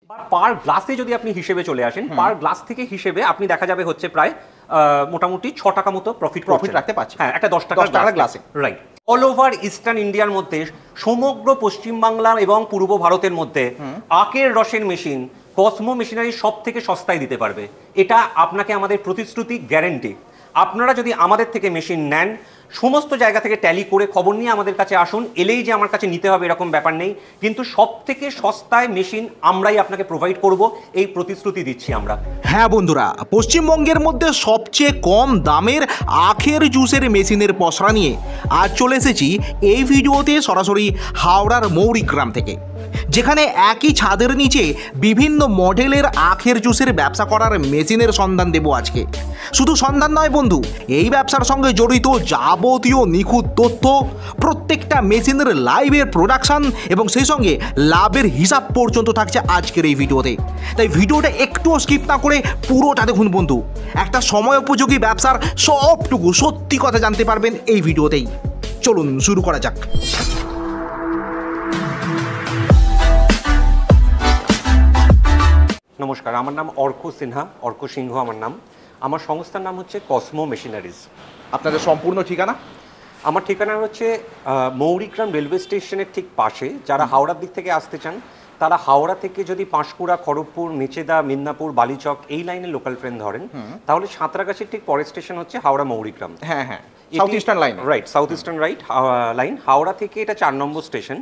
পার গ্লাসে যদি আপনি হিসেবে চলে আসেন, পার গ্লাস থেকে হিসেবে আপনি দেখা যাবে হচ্ছে প্রায় মোটামুটি 6 টাকা মতো প্রফিট রাখতে পারছে। হ্যাঁ, একটা 10 টাকা গ্লাসে, রাইট। অল ওভার ইস্টার্ন ইন্ডিয়ার মধ্যে, সমগ্র পশ্চিমবাংলা এবং পূর্ব ভারতের মধ্যে আখের রসের মেশিন কসমো মেশিনারি সব থেকে সস্তায় দিতে পারবে। এটা আপনাকে আমাদের প্রতিশ্রুতি, গ্যারেন্টি। আপনারা যদি আমাদের থেকে মেশিন নেন, সমস্ত জায়গা থেকে ট্যালি করে খবর নিয়ে আমাদের কাছে আসুন। এলেই যে আমার কাছে নিতে হবে এরকম ব্যাপার নেই, কিন্তু সব থেকে সস্তায় মেশিন আমরাই আপনাকে প্রোভাইড করব, এই প্রতিশ্রুতি দিচ্ছি আমরা। হ্যাঁ বন্ধুরা, পশ্চিমবঙ্গের মধ্যে সবচেয়ে কম দামের আখের জুসের মেশিনের পসরা নিয়ে আজ চলে এসেছি এই ভিডিওতে সরাসরি হাওড়ার মৌরিগ্রাম থেকে, যেখানে একই ছাদের নিচে বিভিন্ন মডেলের আখের জুসের ব্যবসা করার মেশিনের সন্ধান দেব আজকে। শুধু সন্ধান নয় বন্ধু, এই ব্যবসার সঙ্গে জড়িত যাবতীয় নিখুঁত তথ্য, প্রত্যেকটা মেশিনের লাইভের প্রোডাকশন এবং সেই সঙ্গে লাভের হিসাব পর্যন্ত থাকছে আজকের এই ভিডিওতে। তাই ভিডিওটা একটুও স্কিপ না করে পুরোটা দেখুন বন্ধু। একটা সময় উপযোগী ব্যবসার সবটুকু সত্যি কথা জানতে পারবেন এই ভিডিওতেই। চলুন শুরু করা যাক। নমস্কার, আমার নাম অর্ক সিনহা, অর্ক সিংহ আমার নাম। আমার সংস্থার নাম হচ্ছে কসমো মেশিনারিজ। আপনাদের সম্পূর্ণ ঠিকানা? আমার ঠিকানা হচ্ছে মৌরিগ্রাম রেলওয়ে স্টেশনের ঠিক পাশে। যারা হাওড়ার দিক থেকে আসতে চান তারা হাওড়া থেকে যদি পাঁশকুড়া, খড়গপুর, মেচেদা, মিদনাপুর, বালিচক এই লাইনে লোকাল ট্রেন ধরেন, তাহলে সাঁতরাগাছির ঠিক পরের স্টেশন হচ্ছে হাওড়া মৌরিগ্রাম। হ্যাঁ হ্যাঁ, south eastern line, right, south eastern line. Howrah থেকে এটা 4 নম্বর স্টেশন।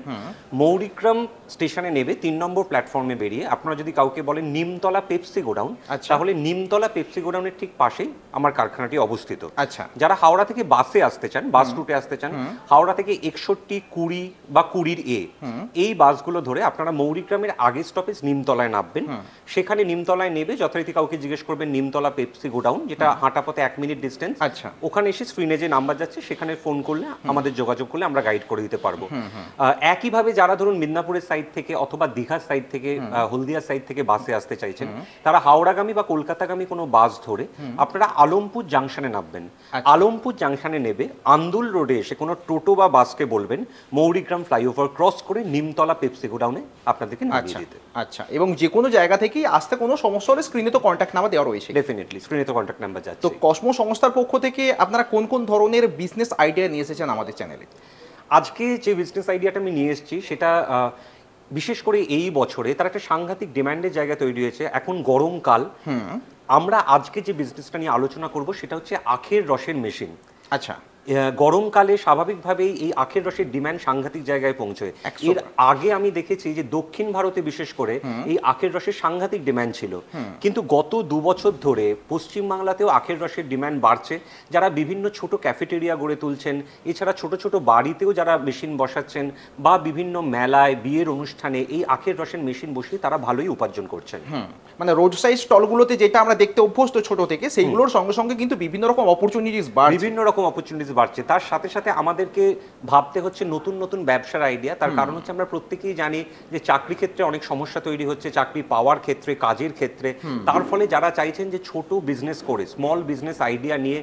মৌরিগ্রাম স্টেশনে নেবে 3 নম্বর প্ল্যাটফর্মে বেরিয়ে আপনারা যদি কাউকে বলেন নিমতলা পেপসি গোডাউন, তাহলে নিমতলা পেপসি গোডাউনের ঠিক পাশেই আমার কারখানাটি অবস্থিত। আচ্ছা, যারা হাওড়া থেকে বাসে আসতে চান, বাস রুটে আসতে চান, হাওড়া থেকে 61, 20 বা 20 এ এই বাসগুলো ধরে আপনারা মৌরিগ্রামের আগে স্টপেজ নিমতলায় নামবেন। সেখানে নিমতলায় নেবে যথারীতি কাউকে জিজ্ঞেস করবেন নিমতলা পেপসি গোডাউন, যেটা হাঁটা পথে 1 মিনিট ডিস্টেন্স। আচ্ছা, ওখানে এসে স্ক্রিনে যে নাম্বার যাচ্ছে সেখানে ফোন করলে আমাদের যোগাযোগ করলে আমরা গাইড করে দিতে পারবো। একইভাবে যারা ধরুন মিদনাপুরের সাইড থেকে অথবা দীঘার সাইড থেকে, হলদিয়ার সাইড থেকে বাসে আসতে চাইছেন, তারা হাওড়াগামী বা কলকাতাগামী কোনো বাস ধরে আপনারা আলমপুর জাংশনে নামবেন। আলমপুর জাংশনে নেবে আন্দুল রোডে এসে কোনো টোটো বা বাসকে বলবেন মৌরিগ্রাম ফ্লাইওভার ক্রস করে নিমতলা পেপসি গোডাউনে আপনাদেরকে নামিয়ে দিতে। আচ্ছা, এবং যে কোনো জায়গা থেকেই আসতে কোনো সমস্যা হলে স্ক্রিনে তো কন্ট্যাক্ট নাম্বার দেওয়া রয়েছে। ডেফিনেটলি স্ক্রিনে তো কন্ট্যাক্ট নাম্বার যাচ্ছে। তো কসমো সংস্থার পক্ষ থেকে আপনারা কোন কোন ধরনের বিজনেস আইডিয়া নিয়ে এসেছেন আমাদের চ্যানেলে? আজকে যে বিজনেস আইডিয়াটা আমি নিয়ে এসেছি সেটা বিশেষ করে এই বছরে তার একটা সাংঘাতিক ডিমান্ডের জায়গা তৈরি হয়েছে। এখন গরমকাল, আমরা আজকে যে বিজনেসটা নিয়ে আলোচনা করব সেটা হচ্ছে আখের রসের মেশিন। আচ্ছা, গরমকালে স্বাভাবিকভাবেই এই আখের রসের ডিমান্ড সাংঘাতিক জায়গায় পৌঁছয়। এর আগে আমি দেখেছি যে দক্ষিণ ভারতে বিশেষ করে এই আখের রসের সাংঘাতিক ডিমান্ড ছিল, কিন্তু গত 2 বছর ধরে পশ্চিমবাংলাতেও আখের রসের ডিমান্ড বাড়ছে। যারা বিভিন্ন ছোট ক্যাফেটেরিয়া গড়ে তুলছেন, এছাড়া ছোট ছোট বাড়িতেও যারা মেশিন বসাচ্ছেন বা বিভিন্ন মেলায়, বিয়ের অনুষ্ঠানে এই আখের রসের মেশিন বসিয়ে তারা ভালোই উপার্জন করছেন। মানে রোড সাইড স্টলগুলোতে যেটা আমরা দেখতে অভ্যস্ত ছোট থেকে, সেইগুলোর সঙ্গে সঙ্গে কিন্তু বিভিন্ন রকম অপরচুনিটিস বাড়ছে। তার সাথে সাথে আমাদেরকে ভাবতে হচ্ছে নতুন নতুন ব্যবসার আইডিয়া। তার কারণ হচ্ছে আমরা প্রত্যেকেই জানি যে চাকরি ক্ষেত্রে অনেক সমস্যা তৈরি হচ্ছে, চাকরি পাওয়ার ক্ষেত্রে, কাজের ক্ষেত্রে। তার ফলে যারা চাইছেন যে ছোট বিজনেস করে, স্মল বিজনেস আইডিয়া নিয়ে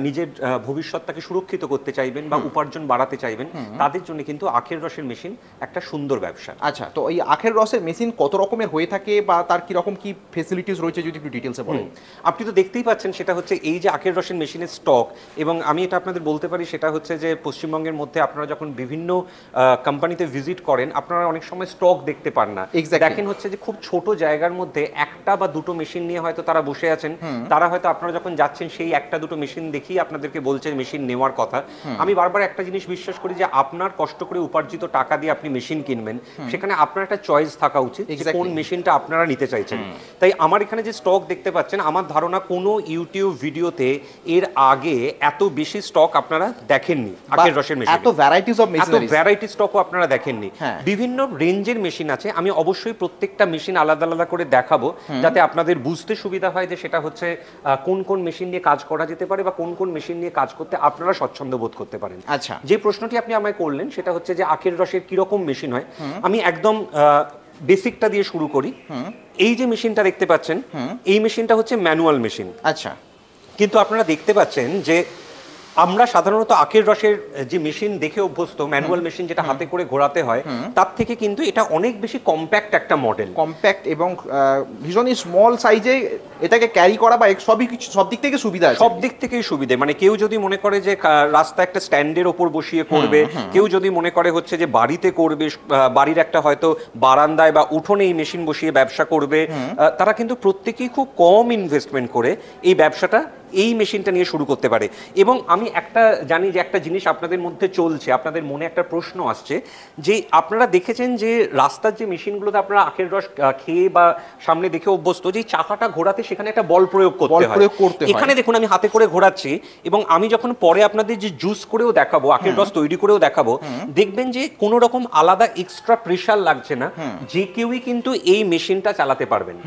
নিজের ভবিষ্যৎটাকে সুরক্ষিত করতে চাইবেন বা উপার্জন বাড়াতে চাইবেন, তাদের জন্য কিন্তু আখের রসের মেশিন একটা সুন্দর ব্যবসা। আচ্ছা, তো এই আখের রসের মেশিন কত রকমের হয়ে থাকে বা তার কি রকম কি ফ্যাসিলিটিস রয়েছে যদি একটু ডিটেইলসে বলেন। আপনি তো দেখতেই পাচ্ছেন, সেটা হচ্ছে এই যে আখের রসের মেশিনের স্টক। এবং আমি এটা আপনাদের বলতে পারি, সেটা হচ্ছে যে পশ্চিমবঙ্গের মধ্যে আপনারা যখন বিভিন্ন কোম্পানিতে ভিজিট করেন, আপনারা অনেক সময় স্টক দেখতে পান না। দেখেন হচ্ছে যে খুব ছোট জায়গার মধ্যে একটা বা দুটো মেশিন নিয়ে হয়তো তারা বসে আছেন। তারা হয়তো আপনারা যখন যাচ্ছেন সেই একটা দুটো মেশিন দেখি আপনাদেরকে বলছে মেশিন নেওয়ার কথা। আমি বারবার একটা জিনিস বিশ্বাস করি যে আপনার কষ্ট করে উপার্জিত টাকা দিয়ে আপনি মেশিন কিনবেন, সেখানে আপনার একটা চয়েস থাকা উচিত যে কোন মেশিনটা আপনারা নিতে চাইছেন। তাই আমার এখানে যে স্টক দেখতে পাচ্ছেন, আমার ধারণা কোনো ইউটিউব ভিডিওতে এর আগে এত বেশি স্টক আপনারা দেখেননি। আখের রসের মেশিন এত ভ্যারাইটি স্টকও আপনারা দেখেননি। বিভিন্ন রেঞ্জের মেশিন আছে। আমি অবশ্যই প্রত্যেকটা মেশিন আলাদা আলাদা করে দেখাবো, যাতে আপনাদের বুঝতে সুবিধা হয় যে সেটা হচ্ছে কোন কোন মেশিন নিয়ে কাজ করা যেতে পারে বা কোন কোন মেশিন নিয়ে কাজ করতে আপনারা স্বচ্ছন্দ বোধ করতে পারেন। আচ্ছা, যে প্রশ্নটি আপনি আমায় করলেন সেটা হচ্ছে যে আখের রসের কিরকম মেশিন হয়। আমি একদম বেসিকটা দিয়ে শুরু করি। এই যে মেশিনটা দেখতে পাচ্ছেন, এই মেশিনটা হচ্ছে ম্যানুয়াল মেশিন। আচ্ছা, কিন্তু আপনারা দেখতে পাচ্ছেন যে আমরা সাধারণত আখের রসের যে মেশিন দেখে অভ্যস্ত, ম্যানুয়াল মেশিন যেটা হাতে করে ঘোরাতে হয়, তার থেকে কিন্তু এটা অনেক বেশি কম্প্যাক্ট একটা মডেল। কম্প্যাক্ট এবং ভীষণই স্মল সাইজে এটাকে ক্যারি করা বা সবই কিছু সব দিক থেকে সুবিধা আছে। সব দিক থেকেই সুবিধে, মানে কেউ যদি মনে করে যে রাস্তা একটা স্ট্যান্ডের ওপর বসিয়ে করবে, কেউ যদি মনে করে হচ্ছে যে বাড়িতে করবে, বাড়ির একটা হয়তো বারান্দায় বা উঠোনে এই মেশিন বসিয়ে ব্যবসা করবে, তারা কিন্তু প্রত্যেকেই খুব কম ইনভেস্টমেন্ট করে এই ব্যবসাটা, এই মেশিনটা নিয়ে শুরু করতে পারে। এবং আমি একটা জানি যে একটা জিনিস আপনাদের মধ্যে চলছে, আপনাদের মনে একটা প্রশ্ন আসছে যে আপনারা দেখেছেন যে রাস্তার যে মেশিনগুলোতে আপনারা আখের রস খেয়ে বা সামনে দেখে অভ্যস্ত, যে চাকাটা ঘোরাতে সেখানে একটা বল প্রয়োগ করতে হয়। এখানে দেখুন আমি হাতে করে ঘোরাচ্ছি, এবং আমি যখন পরে আপনাদের যে জুস করেও দেখাবো, আখের রস তৈরি করেও দেখাবো, দেখবেন যে কোনো রকম আলাদা এক্সট্রা প্রেশার লাগছে না, যে কেউই কিন্তু এই মেশিনটা চালাতে পারবেন।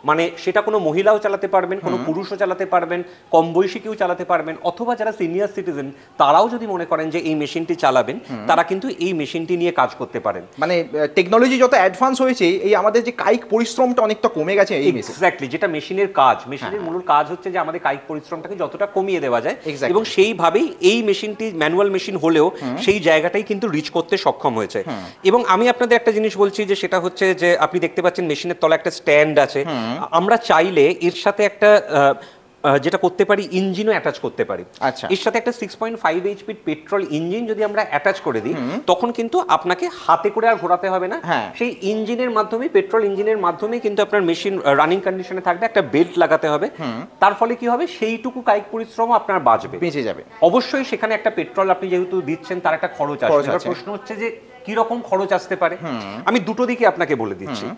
মানে সেটা কোনো মহিলাও চালাতে পারবেন, কোনো পুরুষও চালাতে পারবেন, কম বয়সী কেউ চালাতে পারবেন, অথবা যারা সিনিয়র সিটিজেন তারাও যদি মনে করেন যে এই মেশিনটি চালাবেন, তারা কিন্তু এই মেশিনটি নিয়ে কাজ করতে পারেন। মানে টেকনোলজি যত অ্যাডভান্স হয়েছে, এই আমাদের যে কায়িক পরিশ্রমটা অনেকটা কমে গেছে এই মেশিন। এক্স্যাক্টলি, যেটা মেশিনের কাজ, মেশিনের মূল কাজ হচ্ছে যে আমাদের কায়িক পরিশ্রমটাকে যতটা কমিয়ে দেওয়া যায়, এবং সেইভাবেই এই মেশিনটি ম্যানুয়াল মেশিন হলেও সেই জায়গাটাই কিন্তু রিচ করতে সক্ষম হয়েছে। এবং আমি আপনাদের একটা জিনিস বলছি যে সেটা হচ্ছে যে আপনি দেখতে পাচ্ছেন মেশিনের তলায় একটা স্ট্যান্ড আছে, আমরা চাইলে এর সাথে একটা যেটা করতে পারি, ইঞ্জিনও অ্যাটাচ করতে পারি। আচ্ছা, এর সাথে একটা 6.5 HP পেট্রোল ইঞ্জিন যদি আমরা অ্যাটাচ করে দিই, তখন কিন্তু আপনাকে হাতে করে আর ঘোরাতে হবে না। সেই ইঞ্জিনের মাধ্যমে, পেট্রোল ইঞ্জিনের মাধ্যমে কিন্তু আপনার মেশিন রানিং কন্ডিশনে থাকবে। একটা বেল্ট লাগাতে হবে, তার ফলে কি হবে, সেইটুকু কায়িক পরিশ্রম আপনার বেঁচে যাবে। অবশ্যই সেখানে একটা পেট্রোল আপনি যেহেতু দিচ্ছেন, তার একটা খরচ আসবে। এবার প্রশ্ন হচ্ছে যে কি রকম খরচ আসতে পারে। আমি দুটো দিকে আপনাকে বলে দিচ্ছি।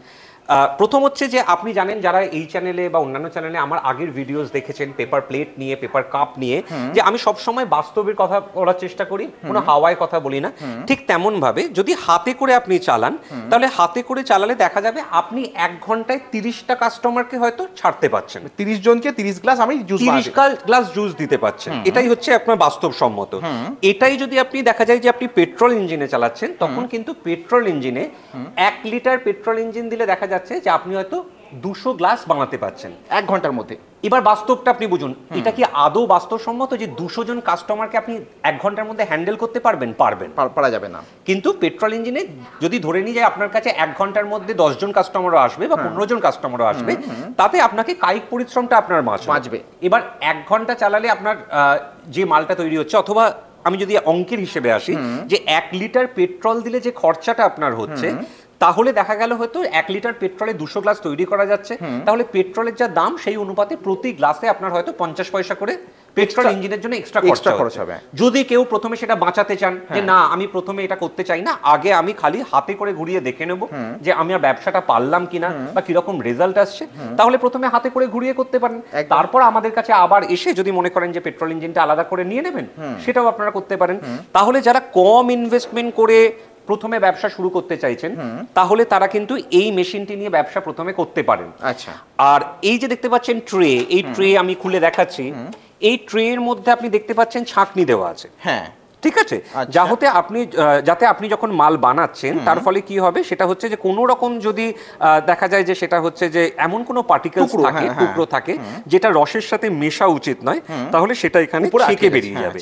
প্রথম হচ্ছে যে আপনি জানেন, যারা এই চ্যানেলে বা অন্যান্য চ্যানেলে আমার আগের ভিডিওস দেখেছেন পেপার প্লেট নিয়ে, পেপার কাপ নিয়ে, যে আমি সব সময় বাস্তবের কথা বলার চেষ্টা করি, কোনো হাওয়ায় কথা বলি না। ঠিক তেমন ভাবে যদি হাতে করে আপনি চালান, তাহলে হাতে করে চালালে দেখা যাবে আপনি 1 ঘন্টায় 30টা কাস্টমারকে হয়তো ছাড়তে পারছেন, 30 জনকে 30 গ্লাস আমি জুস 30 গ্লাস জুস দিতে পারছেন। এটাই হচ্ছে আপনার বাস্তবসম্মত। এটাই যদি আপনি দেখা যায় যে আপনি পেট্রোল ইঞ্জিনে চালাচ্ছেন, তখন কিন্তু পেট্রোল ইঞ্জিনে 1 লিটার পেট্রোল ইঞ্জিন দিলে দেখা যাচ্ছে যে আপনি হয়তো 200 গ্লাস বানাতে পারছেন 1 ঘন্টার মধ্যে। এবার বাস্তবটা আপনি বুঝুন, এটা কি আদৌ বাস্তবসম্মত যে 200 জন কাস্টমারকে আপনি 1 ঘন্টার মধ্যে হ্যান্ডেল করতে পারবেন? পারা যাবে না। কিন্তু পেট্রোল ইঞ্জিনে যদি ধরে নিয়ে যায় আপনার কাছে 1 ঘন্টার মধ্যে 10 জন কাস্টমারও আসবে বা 15 জন কাস্টমারও আসবে, তাতে আপনাকে কায়িক পরিশ্রমটা আপনার বাঁচবে। এবার 1 ঘন্টা চালালে আপনার যে মালটা তৈরি হচ্ছে, অথবা আমি যদি অঙ্কের হিসেবে আসি, যে 1 লিটার পেট্রোল দিলে যে খরচাটা আপনার হচ্ছে, তাহলে দেখা গেল হয়তো 1 লিটার পেট্রোলে 200 গ্লাস তৈরি করা যাচ্ছে, তাহলে পেট্রোলের যা দাম সেই অনুপাতে প্রতি গ্লাসে আপনার হয়তো 50 পয়সা করে পেট্রোল ইঞ্জিনের জন্য এক্সট্রা খরচ হবে। যদি কেউ প্রথমে সেটা বাঁচাতে চান, যে না আমি প্রথমে এটা করতে চাই না, আগে আমি খালি হাতে করে ঘুরিয়ে দেখে নেব যে আমি আর ব্যবসাটা পারলাম কিনা বা কিরকম রেজাল্ট আসছে, তাহলে প্রথমে হাতে করে ঘুরিয়ে করতে পারেন। তারপর আমাদের কাছে আবার এসে যদি মনে করেন যে পেট্রোল ইঞ্জিনটা আলাদা করে নিয়ে নেবেন, সেটাও আপনারা করতে পারেন। তাহলে যারা কম ইনভেস্টমেন্ট করে প্রথমে ব্যবসা শুরু করতে চাইছেন, তাহলে তারা কিন্তু এই মেশিনটি নিয়ে ব্যবসা প্রথমে করতে পারেন। আচ্ছা, আর এই যে দেখতে পাচ্ছেন ট্রে, এই ট্রে আমি খুলে দেখাচ্ছি। এই ট্রে এর মধ্যে আপনি দেখতে পাচ্ছেন ছাঁকনি দেওয়া আছে। হ্যাঁ, ঠিক আছে, যাতে আপনি যখন মাল বানাচ্ছেন, তার ফলে কি হবে সেটা হচ্ছে যে কোনো রকম যদি দেখা যায় যে সেটা হচ্ছে যে এমন কোনো পার্টিকেলস থাকে, টুকরো থাকে, যেটা রসের সাথে মেশা উচিত নয়, তাহলে সেটা এখানে ছেঁকে বেরিয়ে যাবে।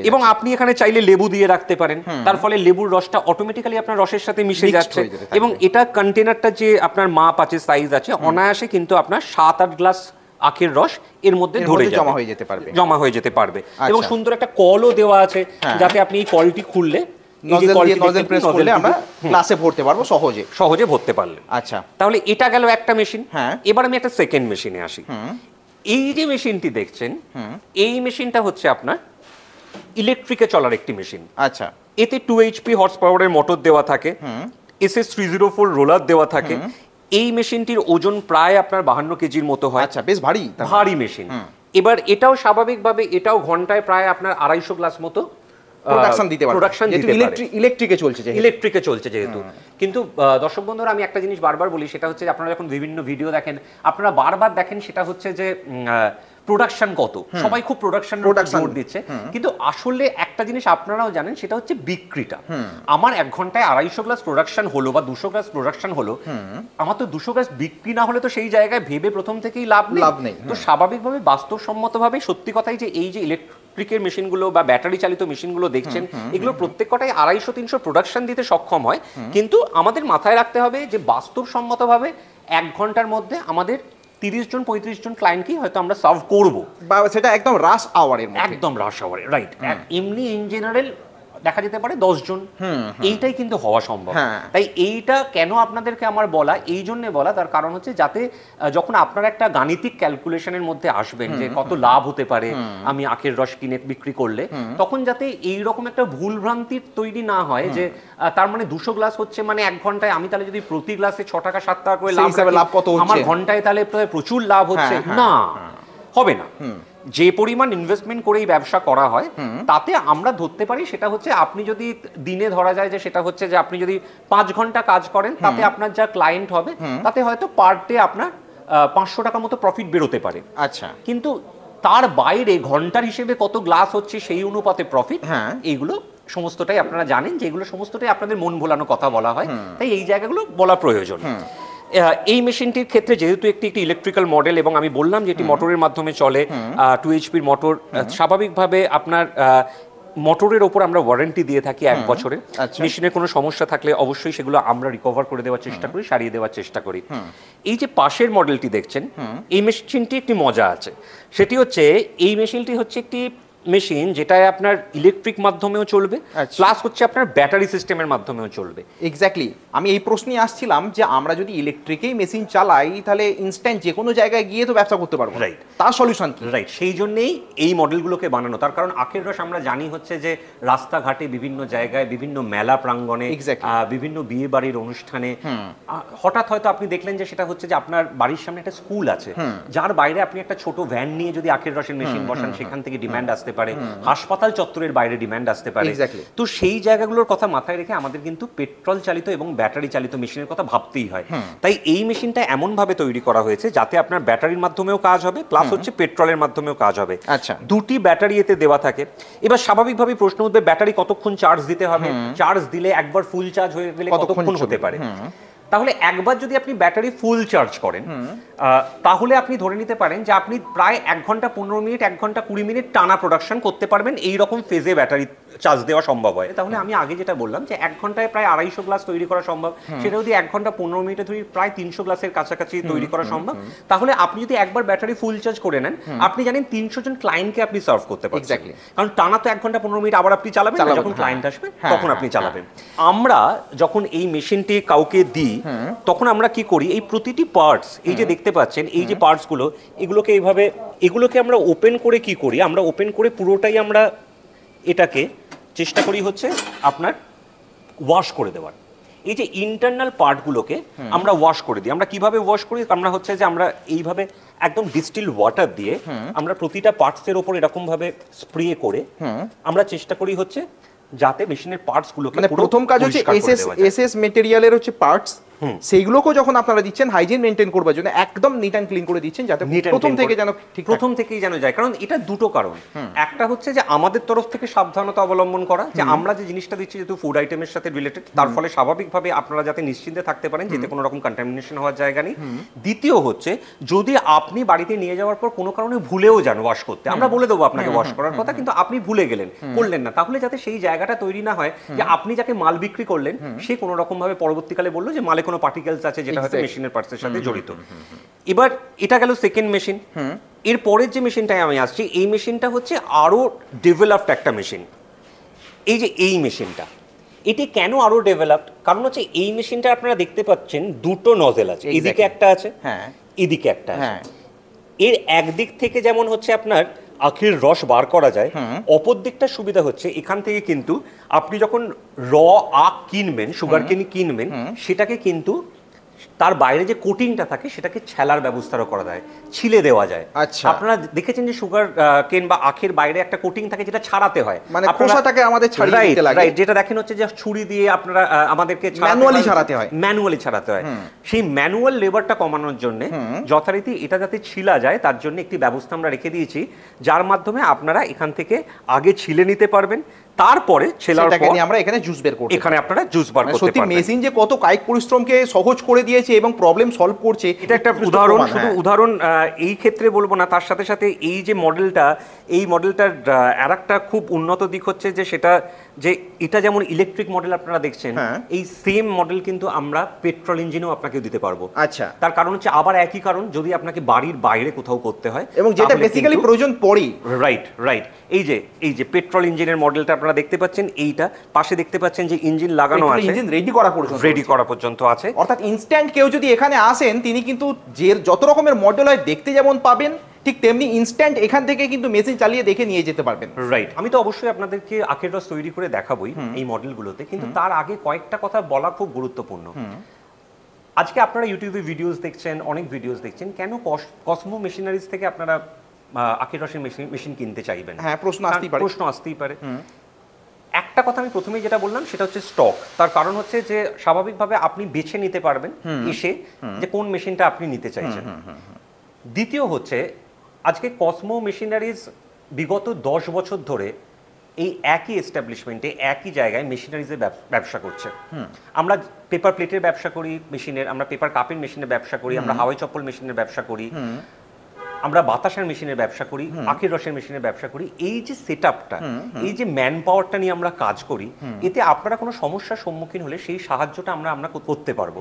এবং আপনি এখানে চাইলে লেবু দিয়ে রাখতে পারেন, তার ফলে লেবুর রসটা অটোমেটিক্যালি আপনার রসের সাথে মিশে যাচ্ছে। এবং এটা কন্টেনারটা যে আপনার মাপ আছে, সাইজ আছে, অনায়াসে কিন্তু আপনার 7-8 গ্লাস আখের রস এর মধ্যে জমা হয়ে যেতে পারবে। এবং সুন্দর একটা কলও দেওয়া আছে, যাতে আপনি এই কলটি খুললে নজল প্রেস করলে আমরা গ্লাসে ভরতে পারবো সহজে ভরতে পারলে। আচ্ছা, তাহলে এটা গেল একটা মেশিন। এবার আমি একটা সেকেন্ড মেশিনে আসি। এই যে মেশিনটি দেখছেন, এই মেশিনটা হচ্ছে আপনার ইলেকট্রিকে চলার একটি মেশিন। আচ্ছা, এতে 2 HP হর্স পাওয়ারের মোটর দেওয়া থাকে, SS304 রোলার দেওয়া থাকে। এই মেশিনটির ওজন প্রায় আপনার 52 কেজির মতো হয়। আচ্ছা, বেশ ভারী মেশিন। এবার এটাও স্বাভাবিকভাবে এটাও ঘন্টায় প্রায় আপনার 250 গ্লাস মতো প্রোডাকশন দিতে পারে, ইলেকট্রিকে চলছে যেহেতু। কিন্তু দর্শক বন্ধুরা, আমি একটা জিনিস বারবার বলি, সেটা হচ্ছে আপনারা যখন বিভিন্ন ভিডিও দেখেন, আপনারা বারবার দেখেন সেটা হচ্ছে যে প্রোডাকশন কত, সবাই খুব প্রোডাকশন জোর দিচ্ছে, কিন্তু আসলে একটা জিনিস আপনারাও জানেন, সেটা হচ্ছে বিক্রিটা। আমার 1 ঘন্টায় 250 গ্লাস প্রোডাকশন হলো বা 200 গ্লাস প্রোডাকশন হলো, আমার তো 200 গ্লাস বিক্রি না হলে তো সেই জায়গায় ভেবে প্রথম থেকেই লাভ নেই। তো স্বাভাবিকভাবে বাস্তবসম্মতভাবে সত্যি কথাই যে এই যে ইলেকট্রিকের মেশিনগুলো বা ব্যাটারি চালিত মেশিনগুলো দেখছেন, এগুলো প্রত্যেকটাই 250-300 প্রোডাকশন দিতে সক্ষম হয়, কিন্তু আমাদের মাথায় রাখতে হবে যে বাস্তবসম্মতভাবে 1 ঘন্টার মধ্যে আমাদের 30 জন 35 জন ক্লায়েন্টকেই হয়তো আমরা সার্ভ করব, বা সেটা একদম রাশ আওয়ারের মধ্যে, একদম রাশ আওয়ারে, রাইট। এমনি ইন জেনারেল দেখা যেতে পারে 10 জন, এইটাই কিন্তু হওয়া সম্ভব। তাই এইটা কেন আপনাদেরকে আমার বলা, এই জন্য বলা, তার কারণ হচ্ছে যাতে যখন আপনারা একটা গাণিতিক ক্যালকুলেশনের মধ্যে আসবেন যে কত লাভ হতে পারে আমি আখের রস কিনে বিক্রি করলে, তখন যাতে এই রকম একটা ভুল ভ্রান্তি তৈরি না হয় যে তার মানে 200 গ্লাস হচ্ছে মানে 1 ঘন্টায় আমি তাহলে যদি প্রতি গ্লাসে 6 টাকা 7 টাকা করে লাভ কত হচ্ছে, আমার ঘন্টায় তাহলে প্রচুর লাভ হচ্ছে, না, হবে না। যে পরিমাণ ইনভেস্টমেন্ট করে এই ব্যবসা করা হয়, তাতে আমরা ধরতে পারি সেটা হচ্ছে আপনি যদি দিনে ধরা যায় যে সেটা হচ্ছে যে আপনি যদি 5 ঘন্টা কাজ করেন, তাতে আপনার যা ক্লায়েন্ট হবে তাতে হয়তো পার ডে আপনার 500 টাকা মতো প্রফিট বেরোতে পারে। আচ্ছা, কিন্তু তার বাইরে ঘন্টার হিসেবে কত গ্লাস হচ্ছে সেই অনুপাতে প্রফিট, এইগুলো সমস্তটাই আপনারা জানেন যে এগুলো সমস্তটাই আপনাদের মন ভোলানো কথা বলা হয়, তাই এই জায়গাগুলো বলা প্রয়োজন। এই মেশিনটির ক্ষেত্রে যেহেতু একটি ইলেকট্রিক্যাল মডেল এবং আমি বললাম যে এটি মোটরের মাধ্যমে চলে, 2 এইচপির মোটর, স্বাভাবিকভাবে আপনার মোটরের ওপর আমরা ওয়ারেন্টি দিয়ে থাকি 1 বছরের। মেশিনের কোনো সমস্যা থাকলে অবশ্যই সেগুলো আমরা রিকভার করে দেওয়ার চেষ্টা করি, সারিয়ে দেওয়ার চেষ্টা করি। এই যে পাশের মডেলটি দেখছেন, এই মেশিনটি একটি মজা আছে, সেটি হচ্ছে এই মেশিনটি হচ্ছে একটি মেশিন যেটায় আপনার ইলেকট্রিক মাধ্যমেও চলবে, প্লাস হচ্ছে আপনার ব্যাটারি সিস্টেমের মাধ্যমেও চলবে। এক্স্যাক্টলি, আমি এই প্রশ্নে আসছিলাম যে আমরা যদি ইলেকট্রিকেই মেশিন চালাই তাহলে ইনস্ট্যান্ট যে কোনো জায়গায় গিয়ে তো ব্যবসা করতে পারবো, রাইট। তার সলিউশন কি? রাইট, সেই জন্যেই এই মডেলগুলোকে বানানো। তার কারণ আখের রস আমরা জানি হচ্ছে যে রাস্তাঘাটে, বিভিন্ন জায়গায়, বিভিন্ন মেলা প্রাঙ্গণে, বিভিন্ন বিয়ে বাড়ির অনুষ্ঠানে, হঠাৎ হয়তো আপনি দেখলেন যে সেটা হচ্ছে যে আপনার বাড়ির সামনে একটা স্কুল আছে, যার বাইরে আপনি একটা ছোট ভ্যান নিয়ে যদি আখের রসের মেশিন বসান, সেখান থেকে ডিমান্ড আসতে পারে, হাসপাতাল চত্বরের বাইরে ডিমান্ড আসতে পারে। তো সেই জায়গাগুলোর কথা মাথায় রেখে আমাদের কিন্তু পেট্রোল চালিত এবং ব্যাটারি চালিত মেশিনের কথা ভাবতেই হয়। তাই এই মেশিনটা এমন ভাবে তৈরি করা হয়েছে যাতে আপনার ব্যাটারির মাধ্যমেও কাজ হবে, প্লাস হচ্ছে পেট্রোলের মাধ্যমেও কাজ হবে। আচ্ছা, 2টি ব্যাটারি এতে দেওয়া থাকে। এবার স্বাভাবিকভাবে প্রশ্ন উঠবে, ব্যাটারি কতক্ষণ চার্জ দিতে হবে, চার্জ দিলে একবার ফুল চার্জ হয়ে গেলে কতক্ষণ হতে পারে। তাহলে একবার যদি আপনি ব্যাটারি ফুল চার্জ করেন, তাহলে আপনি ধরে নিতে পারেন যে আপনি প্রায় 1 ঘন্টা 15 মিনিট, 1 ঘন্টা 20 মিনিট টানা প্রোডাকশন করতে পারবেন, এই রকম ফেজে ব্যাটারি চার্জ দেওয়া সম্ভব হয়। তাহলে আমি আগে যেটা বললাম যে 1 ঘন্টায় প্রায় 250 গ্লাস তৈরি করা সম্ভব, সেটা যদি 1 ঘন্টা 15 মিনিটে ধরি প্রায় 300 গ্লাসের কাছাকাছি তৈরি করা সম্ভব। তাহলে আপনি যদি একবার ব্যাটারি ফুল চার্জ করে নেন, আপনি জানেন 300 জন ক্লায়েন্টকে আপনি সার্ভ করতে পারছেন। কারণ টানা তো 1 ঘন্টা 15 মিনিট আবার আপনি চালাবেন, যখন ক্লায়েন্ট আসবে তখন আপনি চালাবেন। আমরা যখন এই মেশিনটি কাউকে দিই, তখন আমরা কি করি, এই প্রতিটি পার্টস, এই যে দেখতে পাচ্ছেন এই যে পার্টসগুলো, এগুলোকে আমরা ওপেন করে কি করি, আমরা ওপেন করে পুরোটাই আমরা এটাকে চেষ্টা করি হচ্ছে আপনার ওয়াশ করে দেওয়ার। এই যে ইন্টারনাল পার্টগুলোকে আমরা ওয়াশ করে দিই। আমরা কিভাবে ওয়াশ করি, আমরা হচ্ছে যে আমরা এইভাবে একদম ডিস্টিল ওয়াটার দিয়ে আমরা প্রতিটা পার্টসের ওপর এরকম ভাবে স্প্রে করে আমরা চেষ্টা করি হচ্ছে যাতে মেশিনের পার্টসগুলোকে, মানে প্রথম কাজ হচ্ছে এসএস মেটেরিয়ালের হচ্ছে পার্টস, সেইগুলোকেও যখন আপনারা দিচ্ছেন হাইজিন মেনটেন করবার জন্য একদম নিট অ্যান্ড ক্লিন করে দিচ্ছেন, যাতে প্রথম থেকেই যেন যায়। কারণ এটা দুটো কারণ, একটা হচ্ছে যে আমাদের তরফ থেকে সাবধানতা অবলম্বন করা, যে আমরা যে জিনিসটা দিচ্ছি যেহেতু ফুড আইটেমের সাথে রিলেটেড, তার ফলে স্বাভাবিকভাবে আপনারা যাতে নিশ্চিন্তে থাকতে পারেন যেতে কোনো রকম কন্টামিনেশন হওয়ার জায়গা নেই। দ্বিতীয় হচ্ছে, যদি আপনি বাড়িতে নিয়ে যাওয়ার পর কোনো কারণে ভুলেও যান ওয়াশ করতে, আমরা বলে দেবো আপনাকে ওয়াশ করার কথা, কিন্তু আপনি ভুলে গেলেন, করলেন না, তাহলে যাতে সেই জায়গাটা তৈরি না হয় যে আপনি যাকে মাল বিক্রি করলেন সে কোনো রকম ভাবে পরবর্তীকালে বললো যে মালে কোনো পার্টিকেলস আছে যেটা হয়তো মেশিনের পার্টসের সাথে জড়িত। এবার এটা গেল সেকেন্ড মেশিন। এর পরের যে মেশিনটায় আমি আসছি, এই মেশিনটা হচ্ছে আরো ডেভেলপড একটা মেশিন। এই যে এই মেশিনটা, এটি কেন আরো ডেভেলপড, কারণ হচ্ছে এই মেশিনটা আপনারা দেখতে পাচ্ছেন দুটো নজেল আছে, এদিকে একটা আছে, এদিকে একটা আছে। এর একদিক থেকে যেমন হচ্ছে আপনার আখের রস বার করা যায়, অপর দিকটা সুবিধা হচ্ছে এখান থেকে কিন্তু আপনি যখন র আখ কিনবেন, সুগার কেনি কিনবেন, সেটাকে কিন্তু তার বাইরে যে কোটিংটা থাকে সেটাকে ছেলার ব্যবস্থাও করা যায়, ছিলে দেওয়া যায়। আচ্ছা। আপনারা দেখেছেন যে সুগার কেন বা আখের বাইরে একটা কোটিং থাকে যেটা ছাড়াতে হয়, মানে খোসাটাকে আমাদের ছাড়িয়ে দিতে লাগে। রাইট, যেটা দেখেন হচ্ছে যে ছুরি দিয়ে আপনারা আমাদেরকে ম্যানুয়ালি ছাড়াতে হয়, ম্যানুয়ালি ছাড়াতে হয়। সেই ম্যানুয়াল লেবারটা কমানোর জন্য যথারীতি এটা যাতে ছিলা যায় তার জন্য একটি ব্যবস্থা আমরা রেখে দিয়েছি, যার মাধ্যমে আপনারা এখান থেকে আগে ছিলে নিতে পারবেন, তারপরে ছেলার পর আমরা এখানে জুস বের করব। এখানে আপনারা জুস বার করতে সত্যি পারবেন। মেশিন যে কত কায়িক পরিশ্রমকে সহজ করে দিয়েছে এবং প্রবলেম সলভ করছে, এটা একটা উদাহরণ। শুধু উদাহরণ এই ক্ষেত্রে বলবো না, তার সাথে সাথে এই যে মডেলটা, এই মডেলটার আরেকটা খুব উন্নত দিক হচ্ছে যে সেটা যে এটা যেমন ইলেকট্রিক মডেল আপনারা দেখছেন, এই সেম মডেল কিন্তু আমরা পেট্রোল ইঞ্জিনেও আপনাকে দিতে পারবো। আচ্ছা। তার কারণ হচ্ছে আবার একই কারণ, যদি আপনাকে বাড়ির বাইরে কোথাও করতে হয় এবং যেটা বেসিক্যালি প্রয়োজন পড়ে। Right right. এই যে পেট্রোল ইঞ্জিনের মডেলটা আপনারা দেখতে পাচ্ছেন, এইটা পাশে দেখতে পাচ্ছেন যে ইঞ্জিন লাগানো আছে, ইঞ্জিন রেডি করা পর্যন্ত আছে। অর্থাৎ ইনস্ট্যান্ট কেউ যদি এখানে আসেন তিনি কিন্তু যে যত রকমের মডেল হয় দেখতে যেমন পাবেন, ঠিক তেমনি ইনস্ট্যান্ট এখান থেকে কিন্তু মেশিন চালিয়ে দেখে নিয়ে যেতে পারবেন। রাইট। আমি তো অবশ্যই আপনাদেরকে আখের রস তৈরি করে দেখাবোই এই মডেলগুলোতে, কিন্তু তার আগে কয়েকটা কথা বলা খুব গুরুত্বপূর্ণ। আজকে আপনারা ইউটিউবে ভিডিওস দেখছেন, অনেক ভিডিওস দেখছেন, কেন কসমো মেশিনারিজ থেকে আপনারা আখের রসের মেশিন কিনতে চাইবেন? হ্যাঁ, প্রশ্ন আসতেই পারে। একটা কথা আমি প্রথমেই যেটা বললাম সেটা হচ্ছে স্টক। তার কারণ হচ্ছে যে স্বাভাবিকভাবে আপনি বেছে নিতে পারবেন এসে যে কোন মেশিনটা আপনি নিতে চাইছেন। দ্বিতীয় হচ্ছে আজকে কসমো মেশিনারিজ বিগত 10 বছর ধরে এই একই এস্টাবলিশমেন্টে একই জায়গায় মেশিনারিজের ব্যবসা করছে। আমরা পেপার প্লেটের ব্যবসা করি মেশিনের, আমরা পেপার কাপের মেশিনের ব্যবসা করি, আমরা হাওয়াই চপ্পল মেশিনের ব্যবসা করি, আমরা বাতাসের মেশিনের ব্যবসা করি, আখের রসের মেশিনের ব্যবসা করি। এই যে সেটআপটা, এই যে ম্যান পাওয়ারটা নিয়ে আমরা কাজ করি, এতে আপনারা কোনো সমস্যার সম্মুখীন হলে সেই সাহায্যটা আমরা করতে পারবো।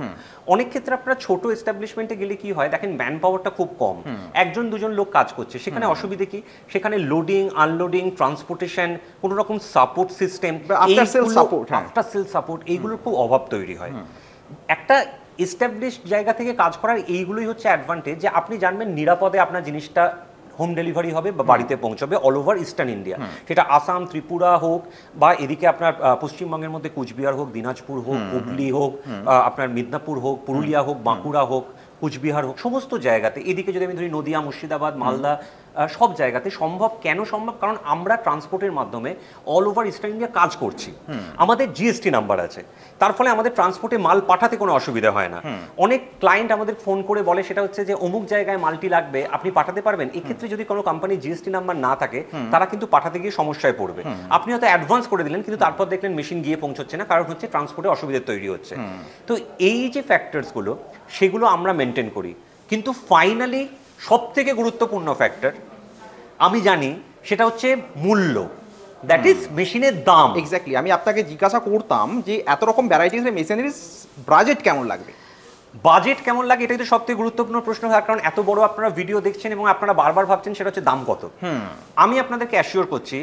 অনেক ক্ষেত্রে আপনারা ছোট এস্টাবলিশমেন্টে গেলে কি হয়, দেখেন ম্যান পাওয়ারটা খুব কম, একজন দুজন লোক কাজ করছে, সেখানে অসুবিধে কি, সেখানে লোডিং আনলোডিং ট্রান্সপোর্টেশন, কোনো রকম support system, after sale support, এইগুলোর খুব অভাব তৈরি হয়। একটা এস্টাবলিশ জায়গা থেকে কাজ করার এইগুলোই হচ্ছে অ্যাডভান্টেজ, যে আপনি জানবেন নিরাপদে আপনার জিনিসটা হোম ডেলিভারি হবে বা বাড়িতে পৌঁছবে অল ওভার ইস্টার্ন ইন্ডিয়া, সেটা আসাম, ত্রিপুরা হোক বা এদিকে আপনার পশ্চিমবঙ্গের মধ্যে কুচবিহার হোক, দিনাজপুর হোক, হুগলি হোক, আপনার মিদনাপুর হোক, পুরুলিয়া হোক, বাঁকুড়া হোক, কুচবিহার হোক, সমস্ত জায়গাতে। এদিকে যদি আমি ধরি নদিয়া, মুর্শিদাবাদ, মালদা, সব জায়গাতে সম্ভব। কেন সম্ভব? কারণ আমরা ট্রান্সপোর্টের মাধ্যমে অল ওভার ইস্টার্ন ইন্ডিয়া কাজ করছি, আমাদের জিএসটি নাম্বার আছে, তার ফলে আমাদের ট্রান্সপোর্টে মাল পাঠাতে কোনো অসুবিধা হয় না। অনেক ক্লায়েন্ট আমাদের ফোন করে বলে সেটা হচ্ছে যে অমুক জায়গায় মালটি লাগবে, আপনি পাঠাতে পারবেন? এক্ষেত্রে যদি কোনো কোম্পানির জিএসটি নাম্বার না থাকে তারা কিন্তু পাঠাতে গিয়ে সমস্যায় পড়বে। আপনি হয়তো অ্যাডভান্স করে দিলেন, কিন্তু তারপর দেখলেন মেশিন গিয়ে পৌঁছচ্ছে না, কারণ হচ্ছে ট্রান্সপোর্টে অসুবিধা তৈরি হচ্ছে। তো এই যে ফ্যাক্টরসগুলো সেগুলো আমরা মেনটেন করি, কিন্তু ফাইনালি সব থেকে গুরুত্বপূর্ণ ফ্যাক্টর আমি জানি সেটা হচ্ছে মূল্য, দ্যাট ইজ মেশিনের দাম। এক্স্যাক্টলি, আমি আপনাকে জিজ্ঞাসা করতাম যে এত রকম ভ্যারাইটিস এর মেশিনারিজ বাজেট কেমন লাগবে? বাজেট কেমন লাগে এটাই তো সবথেকে গুরুত্বপূর্ণ প্রশ্ন, কারণ এত বড় আপনারা ভিডিও দেখছেন এবং আপনারা বারবার ভাবছেন সেটা হচ্ছে দাম কত। আমি আপনাদেরকে অ্যাসিওর করছি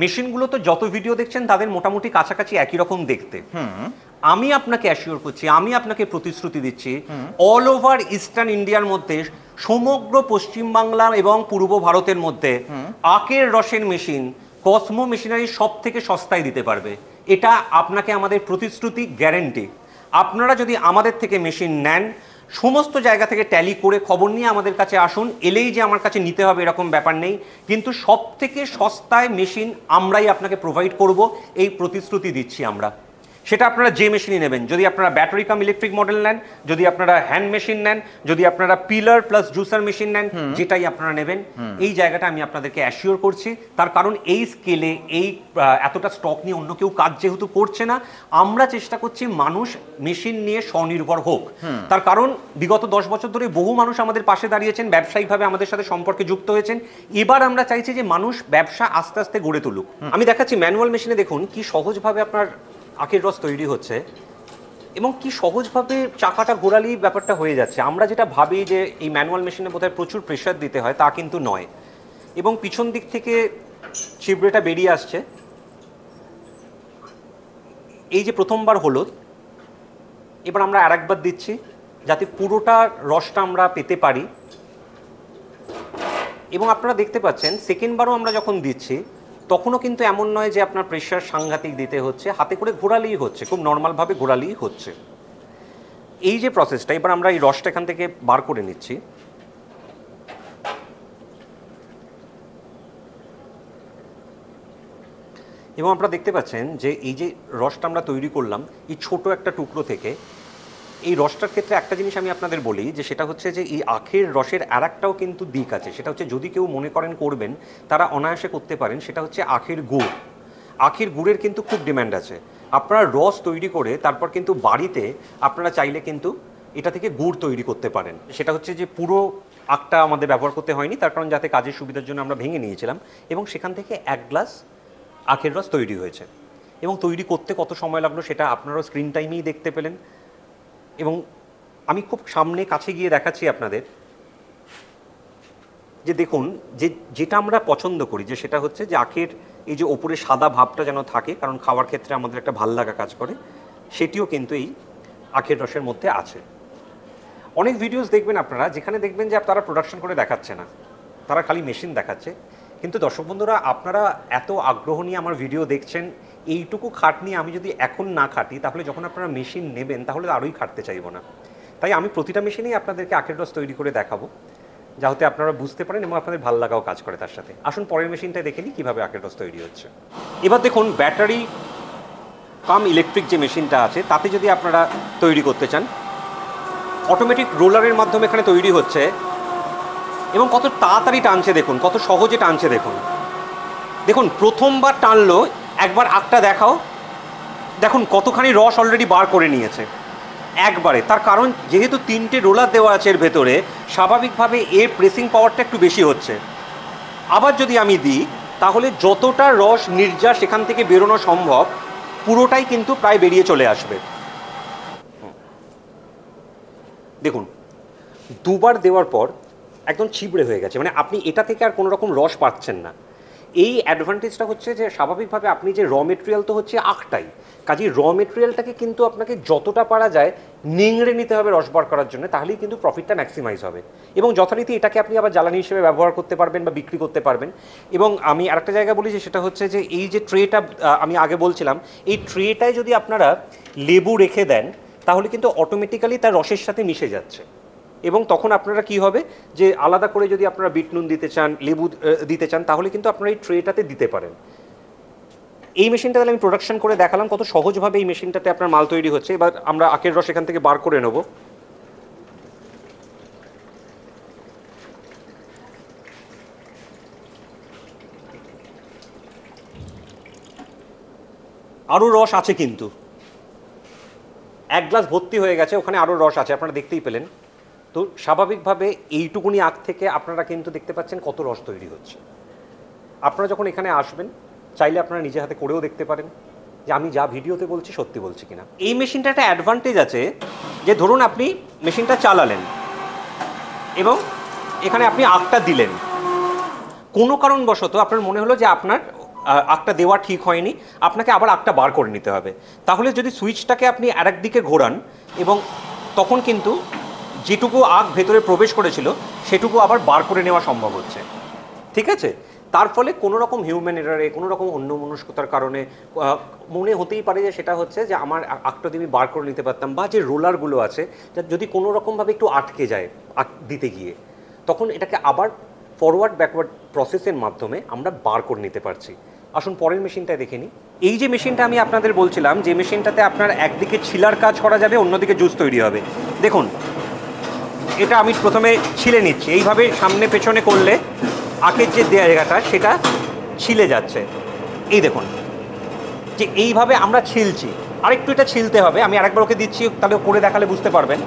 মেশিনগুলো তো যত ভিডিও দেখছেন তাদের মোটামুটি কাছাকাছি একই রকম দেখতে। আমি আপনাকে অ্যাসিওর করছি, আমি আপনাকে প্রতিশ্রুতি দিচ্ছি, অল ওভার ইস্টার্ন ইন্ডিয়ার মধ্যে, সমগ্র পশ্চিমবাংলা এবং পূর্ব ভারতের মধ্যে আখের রসের মেশিন কসমো মেশিনারি সব থেকে সস্তায় দিতে পারবে। এটা আপনাকে আমাদের প্রতিশ্রুতি, গ্যারেন্টি। আপনারা যদি আমাদের থেকে মেশিন নেন, সমস্ত জায়গা থেকে ট্যালি করে খবর নিয়ে আমাদের কাছে আসুন, এলেই যে আমার কাছে নিতে হবে এরকম ব্যাপার নেই, কিন্তু সব থেকে সস্তায় মেশিন আমরাই আপনাকে প্রোভাইড করব, এই প্রতিশ্রুতি দিচ্ছি আমরা। সেটা আপনারা যে মেশিনই নেবেন, যদি আপনারা ব্যাটারি কাম ইলেকট্রিক মডেল নেন, যদি আপনারা হ্যান্ড মেশিন নেন, যদি আপনারা পিলার প্লাস জুসার মেশিন নেন, যেটাই আপনারা নেবেন, এই জায়গাটা আমি আপনাদেরকে অ্যাসিওর করছি। তার কারণ এই স্কেলে এই এতটা স্টক নিয়ে অন্য কেউ কাজ যেহেতু করছে না, আমরা চেষ্টা করছি মানুষ মেশিন নিয়ে স্বনির্ভর হোক। তার কারণ বিগত 10 বছর ধরে বহু মানুষ আমাদের পাশে দাঁড়িয়েছেন, ব্যবসায়িকভাবে আমাদের সাথে সম্পর্কে যুক্ত হয়েছেন। এবার আমরা চাইছি যে মানুষ ব্যবসা আস্তে আস্তে গড়ে তুলুক। আমি দেখাচ্ছি ম্যানুয়াল মেশিনে, দেখুন কি সহজভাবে আপনার আখের রস তৈরি হচ্ছে এবং কি সহজভাবে চাকাটা ঘোরালেই ব্যাপারটা হয়ে যাচ্ছে। আমরা যেটা ভাবি যে এই ম্যানুয়াল মেশিনে বোধহয় প্রচুর প্রেশার দিতে হয়, তা কিন্তু নয়। এবং পিছন দিক থেকে ছিবড়েটা বেরিয়ে আসছে। এই যে প্রথমবার হলো, এবার আমরা আরেকবার দিচ্ছি যাতে পুরোটা রসটা আমরা পেতে পারি। এবং আপনারা দেখতে পাচ্ছেন সেকেন্ডবারও আমরা যখন দিচ্ছি তখনও কিন্তু এমন নয় যে আপনার প্রেশার সাংঘাতিক দিতে হচ্ছে, হাতে করে ঘোরালেই হচ্ছে, খুব নর্মালভাবে ঘোরালেই হচ্ছে। এই যে প্রসেসটা, এবার আমরা এই রসটা এখান থেকে বার করে নিচ্ছি। এবং আপনারা দেখতে পাচ্ছেন যে এই যে রসটা আমরা তৈরি করলাম এই ছোট একটা টুকরো থেকে, এই রসটার ক্ষেত্রে একটা জিনিস আমি আপনাদের বলি যে সেটা হচ্ছে যে এই আখের রসের আর একটাও কিন্তু দিক আছে। সেটা হচ্ছে যদি কেউ মনে করেন করবেন, তারা অনায়াসে করতে পারেন। সেটা হচ্ছে আখের গুড়। আখের গুড়ের কিন্তু খুব ডিমান্ড আছে। আপনারা রস তৈরি করে তারপর কিন্তু বাড়িতে আপনারা চাইলে কিন্তু এটা থেকে গুড় তৈরি করতে পারেন। সেটা হচ্ছে যে পুরো আখটা আমাদের ব্যবহার করতে হয়নি, তার কারণ যাতে কাজের সুবিধার জন্য আমরা ভেঙে নিয়েছিলাম এবং সেখান থেকে 1 গ্লাস আখের রস তৈরি হয়েছে। এবং তৈরি করতে কত সময় লাগলো সেটা আপনারাও স্ক্রিন টাইমেই দেখতে পেলেন। এবং আমি খুব সামনে কাছে গিয়ে দেখাচ্ছি আপনাদের যে দেখুন যেটা আমরা পছন্দ করি যে সেটা হচ্ছে যে আখের এই যে ওপরে সাদা ভাবটা যেন থাকে, কারণ খাওয়ার ক্ষেত্রে আমাদের একটা ভাল লাগা কাজ করে, সেটিও কিন্তু এই আখের রসের মধ্যে আছে। অনেক ভিডিওস দেখবেন আপনারা যেখানে দেখবেন যে তারা প্রোডাকশন করে দেখাচ্ছে না, তারা খালি মেশিন দেখাচ্ছে। কিন্তু দর্শক বন্ধুরা, আপনারা এত আগ্রহ নিয়ে আমার ভিডিও দেখছেন, এইটুকু খাটনি আমি যদি এখন না খাটি তাহলে যখন আপনারা মেশিন নেবেন তাহলে আরোই খাটতে চাইবো না। তাই আমি প্রতিটা মেশিনেই আপনাদেরকে আখের রস তৈরি করে দেখাবো, যাতে আপনারা বুঝতে পারেন এবং আপনাদের ভালো লাগাও কাজ করে তার সাথে। আসুন পরের মেশিনটাই দেখে নিই কীভাবে আখের রস তৈরি হচ্ছে। এবার দেখুন ব্যাটারি কাম ইলেকট্রিক যে মেশিনটা আছে তাতে যদি আপনারা তৈরি করতে চান, অটোমেটিক রোলারের মাধ্যমে এখানে তৈরি হচ্ছে এবং কত তাড়াতাড়ি টানছে দেখুন, কত সহজে টানছে দেখুন। দেখুন প্রথমবার টানলো, একবার আখটা দেখাও, দেখুন কতখানি রস অলরেডি বার করে নিয়েছে একবারে। তার কারণ যেহেতু 3টে রোলার দেওয়া আছে এর ভেতরে, স্বাভাবিকভাবে এর প্রেসিং পাওয়ারটা একটু বেশি হচ্ছে। আবার যদি আমি দিই তাহলে যতটা রস নির্যাস সেখান থেকে বেরোনো সম্ভব পুরোটাই কিন্তু প্রায় বেরিয়ে চলে আসবে। দেখুন দুবার দেওয়ার পর একদম ছিবড়ে হয়ে গেছে, মানে আপনি এটা থেকে আর কোনো রকম রস পাচ্ছেন না। এই অ্যাডভান্টেজটা হচ্ছে যে স্বাভাবিকভাবে আপনি যে র মেটেরিয়াল তো হচ্ছে আখটাই, কাজেই র মেটেরিয়ালটাকে কিন্তু আপনাকে যতটা পারা যায় নিংড়ে নিতে হবে রস বার করার জন্য, তাহলেই কিন্তু প্রফিটটা ম্যাক্সিমাইজ হবে। এবং যথারীতি এটাকে আপনি আবার জ্বালানি হিসেবে ব্যবহার করতে পারবেন বা বিক্রি করতে পারবেন। এবং আমি আরেকটা জায়গা বলি যে সেটা হচ্ছে যে এই যে ট্রেটা আমি আগে বলছিলাম, এই ট্রেটায় যদি আপনারা লেবু রেখে দেন তাহলে কিন্তু অটোমেটিক্যালি তার রসের সাথে মিশে যাচ্ছে। এবং তখন আপনারা কি হবে যে আলাদা করে যদি আপনারা বিট নুন দিতে চান, লেবু দিতে চান, তাহলে কিন্তু আপনারা এই ট্রেটাতে দিতে পারেন। এই মেশিনটা তাহলে আমি প্রোডাকশন করে দেখালাম কত সহজভাবে এই মেশিনটাতে আপনার মাল তৈরি হচ্ছে। এবার আমরা আখের রস এখান থেকে বার করে নেব। আরও রস আছে কিন্তু 1 গ্লাস ভর্তি হয়ে গেছে, ওখানে আরও রস আছে, আপনারা দেখতেই পেলেন। তো স্বাভাবিকভাবে এইটুকুনি আখ থেকে আপনারা কিন্তু দেখতে পাচ্ছেন কত রস তৈরি হচ্ছে। আপনারা যখন এখানে আসবেন চাইলে আপনারা নিজে হাতে করেও দেখতে পারেন যে আমি যা ভিডিওতে বলছি সত্যি বলছি কিনা। এই মেশিনটা একটা অ্যাডভান্টেজ আছে যে ধরুন আপনি মেশিনটা চালালেন এবং এখানে আপনি আখটা দিলেন, কোনো কারণবশত আপনার মনে হলো যে আপনার আখটা দেওয়া ঠিক হয়নি, আপনাকে আবার আখটা বার করে নিতে হবে। তাহলে যদি সুইচটাকে আপনি আরেক দিকে ঘোরান এবং তখন কিন্তু যেটুকু আখ ভেতরে প্রবেশ করেছিল সেটুকু আবার বার করে নেওয়া সম্ভব হচ্ছে। ঠিক আছে, তার ফলে কোনো রকম হিউম্যান এরারে, কোনো রকম অন্যমনস্কতার কারণে মনে হতেই পারে যে সেটা হচ্ছে যে আমার আখটা দিয়ে আমি বার করে নিতে পারতাম, বা যে রোলারগুলো আছে যদি কোনো রকমভাবে একটু আটকে যায় আখ দিতে গিয়ে, তখন এটাকে আবার ফরওয়ার্ড ব্যাকওয়ার্ড প্রসেসের মাধ্যমে আমরা বার করে নিতে পারছি। আসুন পরের মেশিনটা দেখে নিই। এই যে মেশিনটা আমি আপনাদের বলছিলাম, যে মেশিনটাতে আপনার একদিকে ছিলার কাজ করা যাবে, অন্যদিকে জুস তৈরি হবে। দেখুন এটা আমি প্রথমে ছিলে নিচ্ছি, এইভাবে সামনে পেছনে করলে আখের যে জায়গাটা সেটা ছিলে যাচ্ছে। এই দেখুন যে এইভাবে আমরা ছিলছি, আরেকটু এটা ছিলতে হবে, আমি আরেকবার ওকে দিচ্ছি, তাহলে করে দেখালে বুঝতে পারবেন।